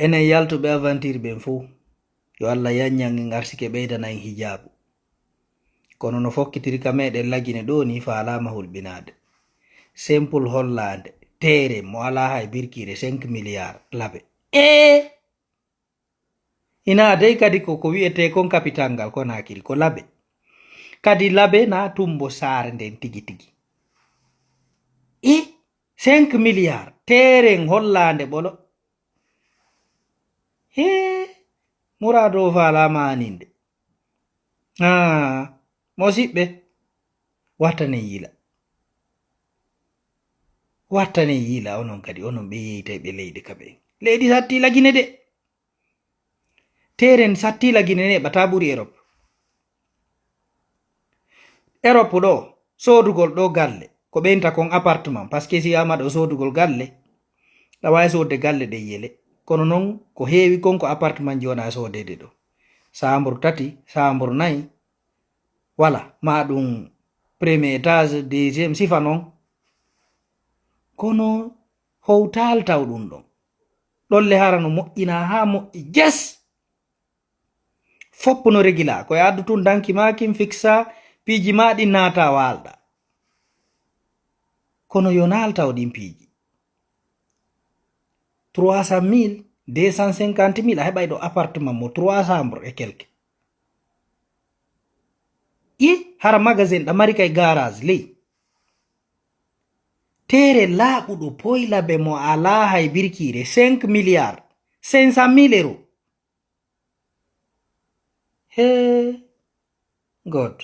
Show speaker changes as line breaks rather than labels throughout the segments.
enen yaltuɓe aventure ɓen fou yo Allah yanyan en arsike ɓeydana en hijabu kono no fokkitiri ka meɗen lagine ɗo ni fa alama hulɓinade simple hollande tere mo ala hay birkire 5 milliard laɓe ina dey kadi ko wi'ete kon capital ngal kon hakiri ko laɓe kadi laɓe na tumbo saare nden tigi tigi 5 milliard teren hollande ɓolo murado falama aninde mosiɓɓe wattane yila onon kadi onon ɓe yeytay ɓe leydi kaɓe leydi satti lagine de teren satti lagine ne ɓata ɓuri Europe ɗo sodugol ɗo galle ko ɓenta kon appartement par ce que si ama ɗo sodugol galle ɗawawi sodde galle ɗe yele kono non ko heewi konko appartement jona sodede ɗo chambre 3 chambre 4 wala ma ɗum premier étage deuxiéme sifa non kono howtal taw ɗum ɗon ɗolle hara no moƴƴina ha moƴƴi jes foppo no régula koye addu tun danki makin fixa piiji ma ɗi naata walɗa kono yo naltaw ɗin piiji 300 000 250 000 a heɓay ɗo appartement mo 3 chambre et quelque hara magasin ɗa mari kay garage ley tere laaɓuɗo poylaɓe mo ala hay birkire 5 milliard 500 000 euros god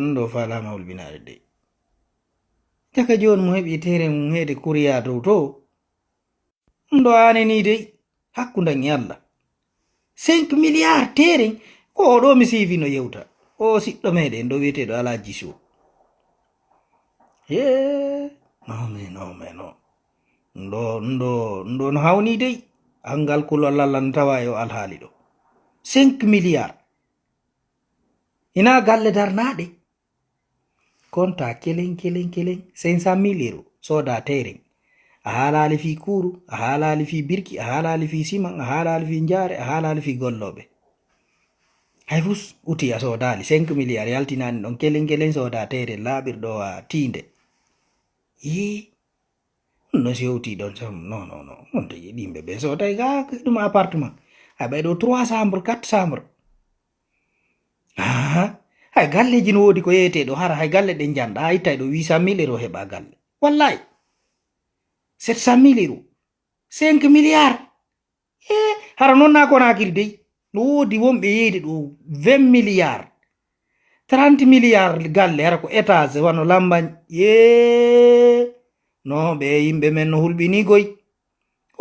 ndo falama hulɓinade de caka joni mo heɓi tere mum heede kuriya dow to ndo aneni dey hakkudan e Allah 5 milliard teren ko oɗo mi sifi no yewta o siɗɗo meɗen ɗo wiyeteɗo Alaji Sow ndo no hawni dey angal kulollallan tawa yo alhaali ɗo 5 milliard ina galle darnaɗe konta kelen 500 000 euros soda teren a haalali fi kuru a haalali fi birki a haalali fi siman a haalali fi jaare a haalali fi golloɓe hay fus uti a sodali 5 milliard yaltinani ɗon kelen soda tere laaɓirɗo a tinde no sewti ɗon sam non monte yiɗimɓe ɓe soday ga ɗum appartement hay ɓay ɗo 3 chambre 4 chambre hay galleji no woodi ko yeeteɗo hara hay galle ɗen janɗa a ittay ɗo 800 000 euros heɓa galle wallahi 700 000 euros 5 milliard hara noon na konakiri dey no woodi wonɓe yeyde ɗo 20 milliard 30 milliard galle hara ko étage wano lambañ no ɓe yimɓe men no hulɓini goy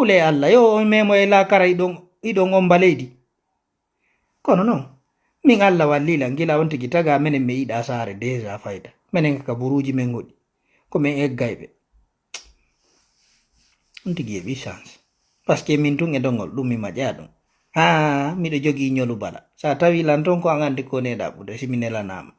ule Allah yo memo e lakara iɗon on baleydi kono non min Allah wallila gila on tigi taga menen mi yiɗa saare déjà fayda menen kaka buruji men goɗi ko min eggayɓe on tigi heɓi chance par ce que min tun e dongol ɗum mi maƴa ɗum miɗo jogi ñolu bala sa tawi lan ton ko an andi ko neɗa ɓude simi nelanama